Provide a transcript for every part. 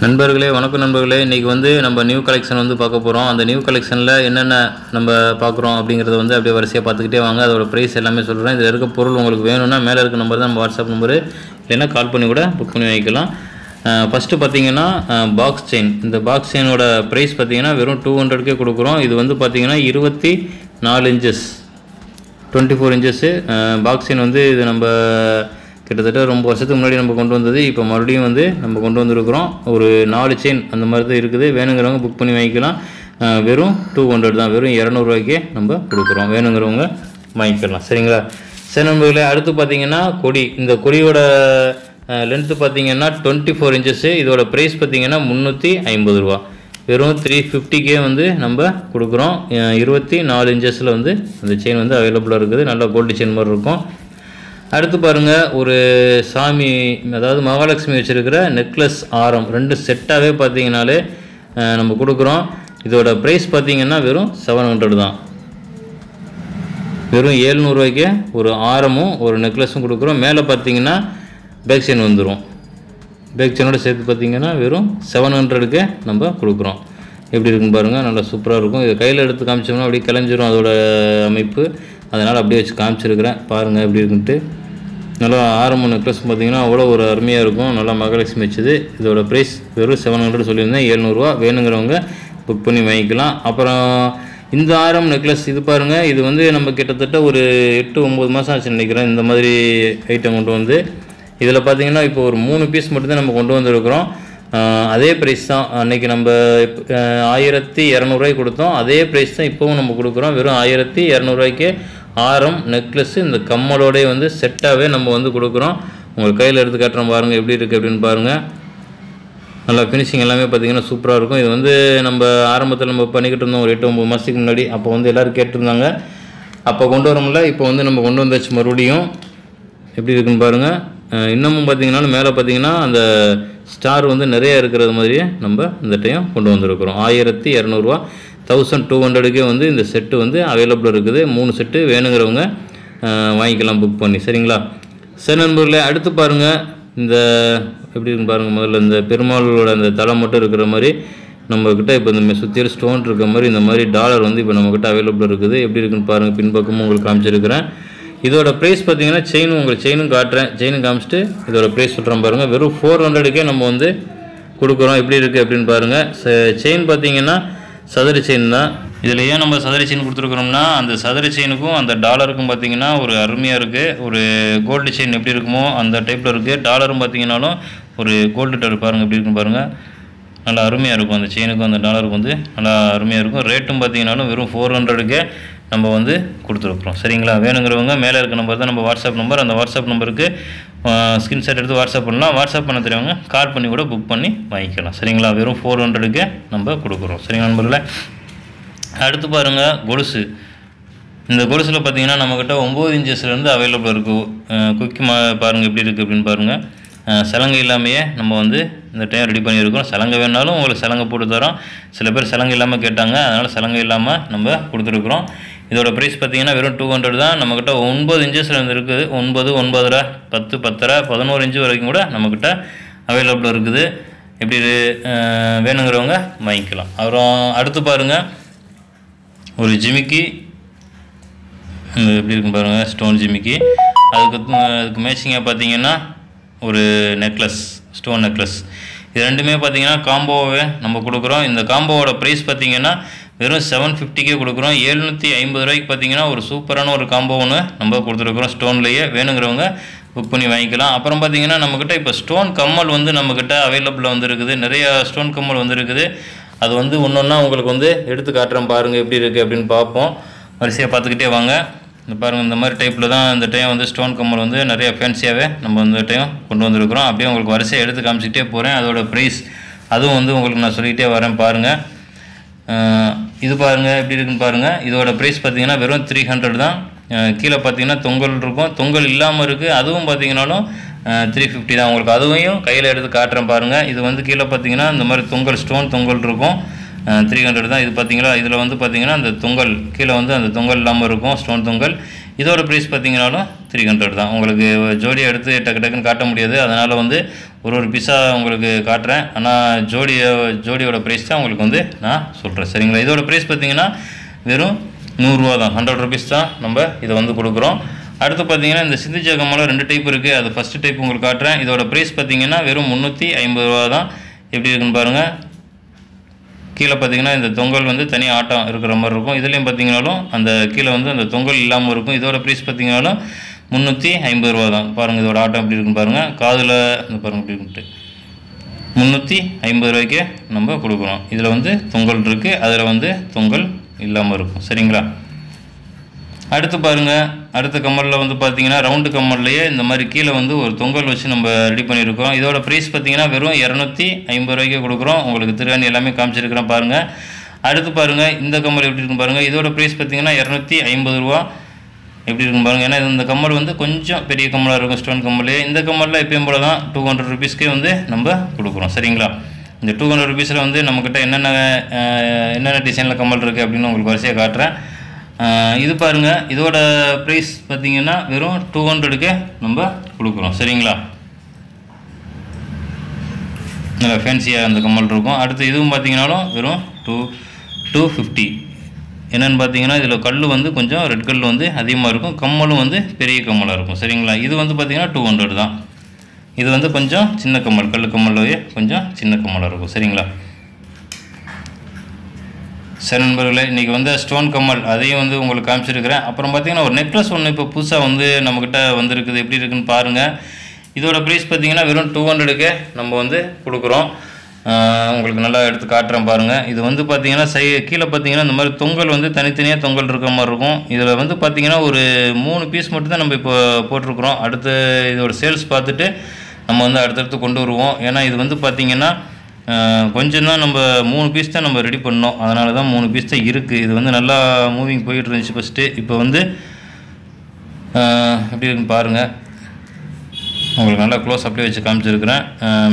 நண்பர்களே வணக்கம் நண்பர்களே, இன்றைக்கி வந்து நம்ம நியூ கலெக்ஷன் வந்து பார்க்க போகிறோம். அந்த நியூ கலெக்ஷனில் என்னென்ன நம்ம பார்க்குறோம் அப்படிங்கிறத வந்து அப்படியே வரிசையாக பார்த்துக்கிட்டே வாங்க. அதோட ப்ரைஸ் எல்லாமே சொல்கிறேன். இதில் இருக்க பொருள் உங்களுக்கு வேணும்னா மேலே இருக்க நம்பர் தான் நம்ம வாட்ஸ்அப் நம்பரு, இல்லைன்னா கால் பண்ணி கூட புக் பண்ணி வைக்கலாம். ஃபஸ்ட்டு பார்த்தீங்கன்னா பாக்ஸ் செயின். இந்த பாக்ஸ் செயினோட ப்ரைஸ் பார்த்தீங்கன்னா வெறும் 200க்கே கொடுக்குறோம். இது வந்து பார்த்தீங்கன்னா 24 இன்ச்சஸ் 24 இன்ச்சஸ்ஸு பாக்ஸ் செயின். வந்து இது நம்ம கிட்டத்தட்ட ரொம்ப வருஷத்துக்கு முன்னாடி நம்ம கொண்டு வந்தது. இப்போ மறுபடியும் வந்து நம்ம கொண்டு வந்திருக்கிறோம். ஒரு 4 செயின் அந்த மாதிரி தான் இருக்குது. வேணுங்கிறவங்க புக் பண்ணி வாங்கிக்கலாம். வெறும் 200 தான், வெறும் 200 ரூபாய்க்கே நம்ம கொடுக்குறோம். வேணுங்கிறவங்க வாங்கிக்கலாம். சரிங்களா? சரி நண்பர்களே, அடுத்து பார்த்தீங்கன்னா கொடி. இந்த கொடியோட லென்த்து பார்த்தீங்கன்னா 24 இன்ச்சஸ்ஸு. இதோட ப்ரைஸ் பார்த்தீங்கன்னா 350 ரூபா. வெறும் 350க்கே வந்து நம்ம கொடுக்குறோம். 24 இன்ச்சஸில் வந்து அந்த செயின் வந்து அவைலபிளாக இருக்குது. நல்லா கோல்டு செயின் மாதிரி இருக்கும். அடுத்து பாருங்கள், ஒரு சாமி, அதாவது மகாலட்சுமி வச்சுருக்கிற நெக்லஸ் ஆரம் 2 செட்டாகவே பார்த்தீங்கன்னாலே நம்ம கொடுக்குறோம். இதோட ப்ரைஸ் பார்த்தீங்கன்னா வெறும் 700 தான். வெறும் 700 ரூபாய்க்கே ஒரு ஆரமும் ஒரு நெக்லஸும் கொடுக்குறோம். மேலே பார்த்தீங்கன்னா பேக் செயின் வந்துடும். பேக் செயினோட சேர்த்து பார்த்தீங்கன்னா வெறும் 700க்கே நம்ம கொடுக்குறோம். எப்படி இருக்குன்னு பாருங்கள், நல்லா சூப்பராக இருக்கும். இதை கையில் எடுத்து காமிச்சோம்னா அப்படியே கிளஞ்சிரும் அதோட அமைப்பு. அதனால் அப்படியே வச்சு காமிச்சிருக்கிறேன், பாருங்கள் எப்படி இருக்குன்ட்டு. நல்லா ஆரம்பம் நெக்லஸ் பார்த்திங்கன்னா அவ்வளோ ஒரு அருமையாக இருக்கும். நல்லா மகாலட்சுமி வச்சுது. இதோட ப்ரைஸ் வெறும் 700 சொல்லியிருந்தேன். 700 ரூபா. வேணுங்கிறவங்க புக் பண்ணி வாங்கிக்கலாம். அப்புறம் இந்த ஆரம் நெக்லஸ் இது பாருங்கள், இது வந்து நம்ம கிட்டத்தட்ட ஒரு 8-9 மாதம் ஆச்சு நினைக்கிறேன் இந்த மாதிரி ஐட்டம் கொண்டு வந்து. இதில் பார்த்திங்கன்னா இப்போ ஒரு 3 பீஸ் மட்டும்தான் நம்ம கொண்டு வந்திருக்கிறோம். அதே ப்ரைஸ் தான். அன்றைக்கி நம்ம 1200 ரூபாய்க்கு கொடுத்தோம். அதே ப்ரைஸ் தான் இப்போவும் நம்ம கொடுக்குறோம். வெறும் 1200 ரூபாய்க்கு ஆரம் நெக்லஸ்ஸு இந்த கம்மலோடய வந்து செட்டாகவே நம்ம வந்து கொடுக்குறோம். உங்கள் கையில் எடுத்து காட்டுறோம் பாருங்கள் எப்படி இருக்குது அப்படின்னு பாருங்கள். நல்லா ஃபினிஷிங் எல்லாமே பார்த்திங்கன்னா சூப்பராக இருக்கும். இது வந்து நம்ம ஆரம்பத்தில் நம்ம பண்ணிக்கிட்டு இருந்தோம் ஒரு 8-9 மாதத்துக்கு முன்னாடி. அப்போ வந்து எல்லோரும் கேட்டிருந்தாங்க. அப்போ கொண்டு வரோம்ல, இப்போ வந்து நம்ம கொண்டு வந்தாச்சு மறுபடியும். எப்படி இருக்குன்னு பாருங்கள். இன்னமும் பார்த்திங்கன்னா மேலே பார்த்திங்கன்னா அந்த ஸ்டார் வந்து நிறையா இருக்கிறது மாதிரியே நம்ம இந்த டைம் கொண்டு வந்திருக்கிறோம். 1200 ரூபா. 1200க்கே வந்து இந்த செட்டு வந்து அவைலபிளாக இருக்குது. 3 செட்டு வேணுங்கிறவங்க வாங்கிக்கலாம் புக் பண்ணி. சரிங்களா? சரி நண்பர்களே, அடுத்து பாருங்கள், இந்த எப்படி இருக்குன்னு பாருங்கள். முதல்ல இந்த பெருமாளோட அந்த தலை மட்டும் இருக்கிற மாதிரி நம்மக்கிட்ட இப்போ இந்த சுற்றியில் ஸ்டோன் இருக்கிற மாதிரி இந்த மாதிரி டாலர் வந்து இப்போ நம்மக்கிட்ட அவைலபிளாக இருக்குது. எப்படி இருக்குன்னு பாருங்கள். பின்பக்கமும் உங்களுக்கு காமிச்சிருக்கிறேன். இதோட ப்ரைஸ் பார்த்தீங்கன்னா செயினும் காட்டுறேன். செயினும் காமிச்சிட்டு இதோட ப்ரைஸ் சொல்கிறேன் பாருங்கள். வெறும் 400க்கே நம்ம வந்து கொடுக்குறோம். எப்படி இருக்குது அப்படின்னு பாருங்கள். செயின் பார்த்தீங்கன்னா சதுர செயின் தான். இதில் ஏன் நம்ம சதுர செயின் கொடுத்துருக்குறோம்னா, அந்த சதுர செயினுக்கும் அந்த டாலருக்கும் பார்த்திங்கன்னா ஒரு அருமையாக இருக்குது. ஒரு கோல்டு செயின் எப்படி இருக்குமோ அந்த டைப்பில் இருக்குது. டாலரும் பார்த்திங்கனாலும் ஒரு கோல்டு டாலர் பாருங்கள் எப்படி இருக்குன்னு பாருங்கள். நல்லா அருமையாக இருக்கும். அந்த செயினுக்கும் அந்த டாலருக்கும் வந்து நல்லா அருமையாக இருக்கும். ரேட்டும் பார்த்திங்கனாலும் வெறும் 400க்கே நம்ம வந்து கொடுத்துருக்குறோம். சரிங்களா? வேணுங்கிறவங்க மேலே இருக்க நம்பர் தான் நம்ம வாட்ஸ்அப் நம்பர். அந்த வாட்ஸ்அப் நம்பருக்கு ஸ்கிரீன்ஷாட் எடுத்து வாட்ஸ்அப் பண்ணலாம். வாட்ஸ்அப் பண்ண தெரியாமல் கால் பண்ணி கூட புக் பண்ணி வாங்கிக்கலாம். சரிங்களா? வெறும் 400க்கே நம்ம கொடுக்குறோம். சரிங்களா நண்பர்களே? அடுத்து பாருங்கள், கொலுசு. இந்த கொலுசில் பார்த்திங்கன்னா நம்மக்கிட்ட 9 இன்ச்சஸ்லேருந்து அவைலபிளாக இருக்குது. குக்கி பாருங்கள் எப்படி இருக்குது அப்படின்னு பாருங்கள். சலங்கை இல்லாமையே நம்ம வந்து இந்த டைம் ரெடி பண்ணியிருக்கோம். சலங்கை வேணாலும் உங்களுக்கு சலங்கை போட்டு தரோம். சில பேர் சலங்கை இல்லாமல் கேட்டாங்க, அதனால் சலங்கை இல்லாமல் நம்ம கொடுத்துருக்குறோம். இதோட ப்ரைஸ் பார்த்திங்கன்னா வெறும் 200 தான். நம்மக்கிட்ட 9 இன்ச்சஸ்லேருந்து இருக்குது. 9, 9.5, 10, 10.5, 11 இன்ச்சு வரைக்கும் கூட நம்மக்கிட்ட அவைலபிளாக இருக்குது. எப்படி வேணுங்கிறவங்க வாங்கிக்கலாம். அப்புறம் அடுத்து பாருங்கள், ஒரு ஜிமிக்கி. எப்படி இருக்குன்னு பாருங்கள், ஸ்டோன் ஜிமிக்கி. அதுக்கு மேட்சிங்காக பார்த்தீங்கன்னா ஒரு நெக்லஸ், ஸ்டோன் நெக்லஸ். இது ரெண்டுமே பார்த்தீங்கன்னா காம்போவே நம்ம கொடுக்குறோம். இந்த காம்போவோட ப்ரைஸ் பார்த்தீங்கன்னா வெறும் 750க்கே கொடுக்குறோம். 750 ரூபாய்க்கு பார்த்தீங்கன்னா ஒரு சூப்பரான ஒரு காம்போ ஒன்று நம்ம கொடுத்துருக்குறோம் ஸ்டோன்லேயே. வேணுங்கிறவங்க புக் பண்ணி வாங்கிக்கலாம். அப்புறம் பார்த்தீங்கன்னா நம்மக்கிட்ட இப்போ ஸ்டோன் கம்மல் வந்து நம்மக்கிட்ட அவைலபிளாக வந்துருக்குது. நிறையா ஸ்டோன் கம்மல் வந்துருக்குது. அது வந்து ஒன்றா உங்களுக்கு வந்து எடுத்து காட்டுறேன் பாருங்கள் எப்படி இருக்குது அப்படின்னு பார்ப்போம். வரிசையாக பார்த்துக்கிட்டே வாங்க. இந்த பாருங்கள், இந்த மாதிரி டைப்பில் தான் இந்த டைம் வந்து ஸ்டோன் கம்மல் வந்து நிறைய ஃபேன்சியாகவே நம்ம இந்த டைம் கொண்டு வந்திருக்கிறோம். அப்படியே உங்களுக்கு வரிசையாக எடுத்து காமிச்சிக்கிட்டே போகிறேன். அதோடய ப்ரைஸ் அதுவும் வந்து உங்களுக்கு நான் சொல்லிக்கிட்டே வரேன் பாருங்கள். இது பாருங்கள் எப்படி இருக்குன்னு பாருங்கள். இதோட ப்ரைஸ் பார்த்திங்கன்னா வெறும் 300 தான். கீழே பார்த்தீங்கன்னா தொங்கல் இருக்கும், தொங்கல் இல்லாமல் இருக்குது. அதுவும் பார்த்தீங்கன்னாலும் 350 தான். உங்களுக்கு அதுவையும் கையில் எடுத்து காட்டுறேன் பாருங்கள். இது வந்து கீழே பார்த்தீங்கன்னா இந்த மாதிரி தொங்கல், ஸ்டோன் தொங்கல் இருக்கும். 300 தான். இது பார்த்தீங்களா, இதில் வந்து பார்த்தீங்கன்னா அந்த தொங்கல் கீழே வந்து அந்த தொங்கல் இல்லாமல் இருக்கும், ஸ்டோன் தொங்கல். இதோட ப்ரைஸ் பார்த்தீங்கன்னாலும் 300 தான். உங்களுக்கு ஜோடியை எடுத்து டக்குன்னு காட்ட முடியாது, அதனால் வந்து ஒரு பீஸாக உங்களுக்கு காட்டுறேன். ஆனால் ஜோடியோட ப்ரைஸ் தான் உங்களுக்கு வந்து நான் சொல்கிறேன், சரிங்களா? இதோட ப்ரைஸ் பார்த்தீங்கன்னா வெறும் 100 ரூபா தான், 100 ருபீஸ் தான் நம்ம இதை வந்து கொடுக்குறோம். அடுத்து பார்த்தீங்கன்னா இந்த சிந்திஜா கம்மலில் 2 டைப் இருக்குது. அது ஃபஸ்ட்டு டைப் உங்களுக்கு காட்டுறேன். இதோட ப்ரைஸ் பார்த்தீங்கன்னா வெறும் 350 ரூபா தான். எப்படி இருக்குன்னு பாருங்கள். கீழே பார்த்தீங்கன்னா இந்த தொங்கல் வந்து தனி ஆட்டம் இருக்கிற மாதிரி இருக்கும். இதுலேயும் பார்த்தீங்கன்னாலும் அந்த கீழே வந்து அந்த தொங்கல் இல்லாமல் இருக்கும். இதோட ப்ரைஸ் பார்த்தீங்கன்னாலும் 350 ரூபா தான். பாருங்கள் இதோட ஆட்டம் எப்படி இருக்குன்னு பாருங்கள். காதில் இந்த பாருங்கள் எப்படி இருக்குன்ட்டு 350 ரூபாய்க்கு நம்ம கொடுக்குறோம். இதில் வந்து தொங்கல் இருக்குது, அதில் வந்து தொங்கல் இல்லாமல் இருக்கும், சரிங்களா? அடுத்து பாருங்கள், அடுத்த கம்மலில் வந்து பார்த்தீங்கன்னா ரவுண்டு கம்மல்லையே இந்த மாதிரி கீழே வந்து ஒரு தொங்கல் வச்சு நம்ம ரெடி பண்ணியிருக்கோம். இதோட ப்ரைஸ் பார்த்தீங்கன்னா வெறும் 250 ரூபாய்க்கு கொடுக்குறோம். உங்களுக்கு திருவாணி எல்லாமே காமிச்சிருக்கிறேன் பாருங்கள். அடுத்து பாருங்கள் இந்த கம்மல் எப்படி இருக்குன்னு பாருங்கள். இதோட ப்ரைஸ் பார்த்தீங்கன்னா 250 ரூபா. எப்படி இருக்குன்னு பாருங்கள். ஏன்னா இந்த கம்மல் வந்து கொஞ்சம் பெரிய கம்மலாக இருக்கும், ஸ்டோன் கம்மலே. இந்த கம்மலில் எப்பயும் போல தான் 200 ருபீஸ்க்கே வந்து நம்ம கொடுக்குறோம், சரிங்களா? இந்த 200 ருபீஸில் வந்து நம்மக்கிட்ட என்னென்ன டிசைனில் கம்மல் இருக்குது அப்படின்னு உங்களுக்கு வரிசையாக காட்டுறேன். இது பாருங்கள், இதோட ப்ரைஸ் பார்த்தீங்கன்னா வெறும் 200க்கு நம்ம கொடுக்குறோம், சரிங்களா? நல்லா ஃபேன்சியாக அந்த கம்மல் இருக்கும். அடுத்து இதுவும் பார்த்தீங்கன்னாலும் வெறும் 250. என்னென்னு பார்த்தீங்கன்னா இதில் கல் வந்து கொஞ்சம் ரெட் கல் வந்து அதிகமாக இருக்கும், கம்மலும் வந்து பெரிய கம்மலாக இருக்கும், சரிங்களா? இது வந்து பார்த்தீங்கன்னா 200 தான். இது வந்து கொஞ்சம் சின்ன கம்மல், கல் கம்மல்லையே கொஞ்சம் சின்ன கம்மலாக இருக்கும், சரிங்களா? சரி நண்பர்களே, இன்றைக்கி வந்து ஸ்டோன் கம்மல் அதையும் வந்து உங்களுக்கு காமிச்சிருக்கிறேன். அப்புறம் பார்த்திங்கன்னா ஒரு நெக்லஸ் ஒன்று இப்போ புதுசாக வந்து நம்மக்கிட்ட வந்திருக்குது. எப்படி இருக்குன்னு பாருங்கள். இதோட ப்ரைஸ் பார்த்திங்கன்னா வெறும் 200க்கு நம்ம வந்து கொடுக்குறோம். உங்களுக்கு நல்லா எடுத்து காட்டுறேன் பாருங்கள். இது வந்து பார்த்திங்கன்னா கீழே பார்த்திங்கன்னா இந்த மாதிரி தொங்கல் வந்து தனித்தனியாக தொங்கல் இருக்கிற மாதிரி இருக்கும். இதில் வந்து பார்த்திங்கன்னா ஒரு 3 பீஸ் மட்டும் தான் நம்ம இப்போ போட்டிருக்கிறோம். அடுத்து இதோட சேல்ஸ் பார்த்துட்டு நம்ம வந்து அடுத்தடுத்து கொண்டு வருவோம். ஏன்னா இது வந்து பார்த்திங்கன்னா கொஞ்சம் தான் நம்ம 3 பீஸ் தான் நம்ம ரெடி பண்ணோம், அதனால தான் 3 பீஸ் தான் இருக்குது. இது வந்து நல்லா மூவிங் போயிட்டு இருந்துச்சு ஃபஸ்ட்டு. இப்போ வந்து எப்படி இருக்குன்னு பாருங்கள். உங்களுக்கு நல்லா க்ளோஸ் அப்படியே வச்சு காமிச்சிருக்கிறேன்.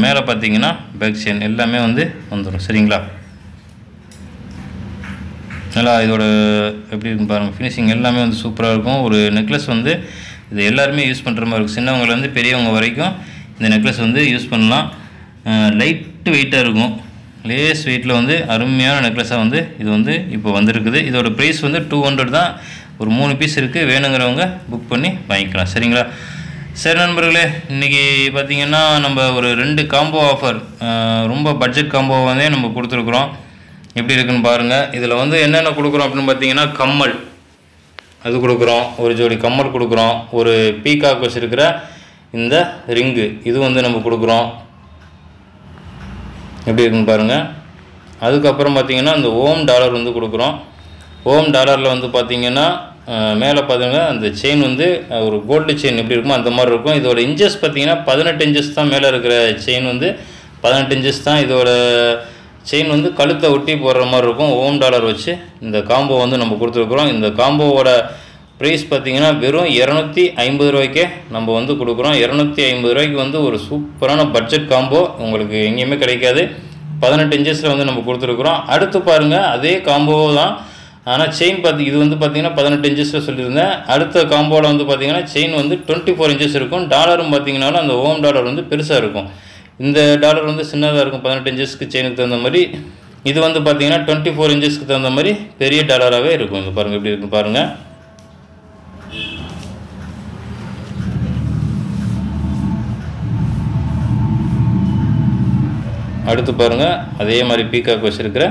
மேலே பார்த்தீங்கன்னா பேக் செயின் எல்லாமே வந்து வந்துடும், சரிங்களா? நல்லா இதோட எப்படி இருக்குன்னு பாருங்கள். ஃபினிஷிங் எல்லாமே வந்து சூப்பராக இருக்கும். ஒரு நெக்லஸ் வந்து இது எல்லாருமே யூஸ் பண்ணுற மாதிரி இருக்கும். சின்னவங்கலேருந்து பெரியவங்க வரைக்கும் இந்த நெக்லஸ் வந்து யூஸ் பண்ணலாம். லைட்டு வெயிட்டாக இருக்கும், லேஸ் வெயிட்டில் வந்து அருமையான நெக்லஸாக வந்து இது வந்து இப்போ வந்திருக்குது. இதோட ப்ரைஸ் வந்து 200 தான். ஒரு 3 பீஸ் இருக்குது, வேணுங்கிறவங்க புக் பண்ணி வாங்கிக்கலாம், சரிங்களா? சரி நண்பர்களே, இன்றைக்கி பார்த்திங்கன்னா நம்ம ஒரு 2 காம்போ ஆஃபர், ரொம்ப பட்ஜெட் காம்போ வந்து நம்ம கொடுத்துருக்குறோம். எப்படி இருக்குன்னு பாருங்கள். இதில் வந்து என்னென்ன கொடுக்குறோம் அப்படின்னு பார்த்தீங்கன்னா கம்மல் அது கொடுக்குறோம், ஒரு ஜோடி கம்மல் கொடுக்குறோம், ஒரு பீகாக் வச்சுருக்கிற இந்த ரிங்கு இது வந்து நம்ம கொடுக்குறோம். எப்படி இருக்குன்னு பாருங்கள். அதுக்கப்புறம் பார்த்திங்கன்னா இந்த ஓம் டாலர் வந்து கொடுக்குறோம். ஓம் டாலரில் வந்து பார்த்திங்கன்னா மேலே பார்த்தீங்கன்னா அந்த செயின் வந்து ஒரு கோல்டு செயின் எப்படி இருக்குமோ அந்த மாதிரி இருக்கும். இதோட இன்ச்சஸ் பார்த்திங்கன்னா 18 இன்ச்சஸ் தான். மேலே இருக்கிற செயின் வந்து 18 இன்ச்சஸ் தான். இதோட செயின் வந்து கழுத்தை ஒட்டி போடுற மாதிரி இருக்கும். ஓம் டாலர் வச்சு இந்த காம்போ வந்து நம்ம கொடுத்துருக்குறோம். இந்த காம்போவோட ப்ரைஸ் பார்த்திங்கன்னா வெறும் 250 ரூபாய்க்கே நம்ம வந்து கொடுக்குறோம். 250 ரூபாய்க்கு வந்து ஒரு சூப்பரான பட்ஜெட் காம்போ உங்களுக்கு எங்கேயுமே கிடைக்காது. 18 இன்ச்சஸில் வந்து நம்ம கொடுத்துருக்குறோம். அடுத்து பாருங்கள் அதே காம்போ தான், ஆனால் செயின் இது வந்து பார்த்திங்கன்னா 18 இன்ச்சஸில் சொல்லியிருந்தேன். அடுத்த காம்போவில் வந்து பார்த்திங்கன்னா செயின் வந்து 24 இன்ச்சஸ் இருக்கும். டாலரும் பார்த்திங்கனாலும் அந்த ஓம் டாலர் வந்து பெருசாக இருக்கும். இந்த டாலர் வந்து சின்னதாக இருக்கும் 18 இன்ச்சஸ்க்கு செயினுக்கு தகுந்த மாதிரி. இது வந்து பார்த்திங்கன்னா 24 இன்ச்சஸ்க்கு தகுந்த மாதிரி பெரிய டாலராகவே இருக்கும். இது பாருங்கள் எப்படி இருக்குன்னு பாருங்கள். அடுத்து பாருங்கள் அதே மாதிரி பீகாக் வச்சுருக்கிற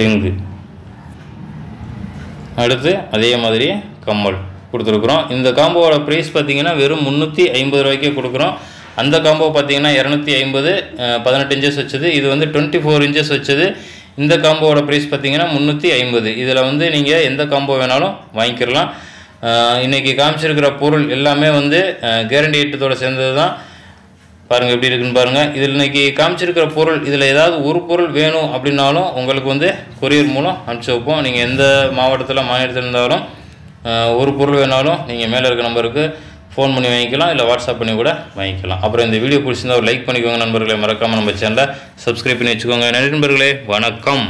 ரிங்கு, அடுத்து அதே மாதிரி கம்மல் கொடுத்துருக்குறோம். இந்த காம்போவோட ப்ரைஸ் பார்த்திங்கன்னா வெறும் 350 ரூபாய்க்கே கொடுக்குறோம். அந்த காம்போ பார்த்திங்கன்னா 250 18 இன்ச்சஸ் வச்சது. இது வந்து 24 இன்ச்சஸ் வச்சது. இந்த காம்போவோட ப்ரைஸ் பார்த்திங்கன்னா 350. இதில் வந்து நீங்கள் எந்த காம்போ வேணாலும் வாங்கிக்கிறலாம். இன்றைக்கி காமிச்சிருக்கிற பொருள் எல்லாமே வந்து கேரண்டி ஐட்டத்தோடு சேர்ந்தது தான். பாருங்கள் எப்படி இருக்குன்னு பாருங்கள். இதில் இன்றைக்கி காமிச்சிருக்கிற பொருள் இதில் ஏதாவது ஒரு பொருள் வேணும் அப்படின்னாலும் உங்களுக்கு வந்து கொரியர் மூலம் அனுப்பிச்சி வைப்போம். நீங்கள் எந்த மாவட்டத்தில் இருந்தாலும் ஒரு பொருள் வேணாலும் நீங்கள் மேலே இருக்க நம்பருக்கு ஃபோன் பண்ணி வாங்கிக்கலாம், இல்லை வாட்ஸ்அப் பண்ணி கூட வாங்கிக்கலாம். அப்புறம் இந்த வீடியோ பிடிச்சிருந்தா ஒரு லைக் பண்ணிக்கோங்க நண்பர்களே. மறக்காமல் நம்ம சேனலை சப்ஸ்கிரைப் பண்ணி வச்சுக்கோங்க. நன்றி நண்பர்களே, வணக்கம்.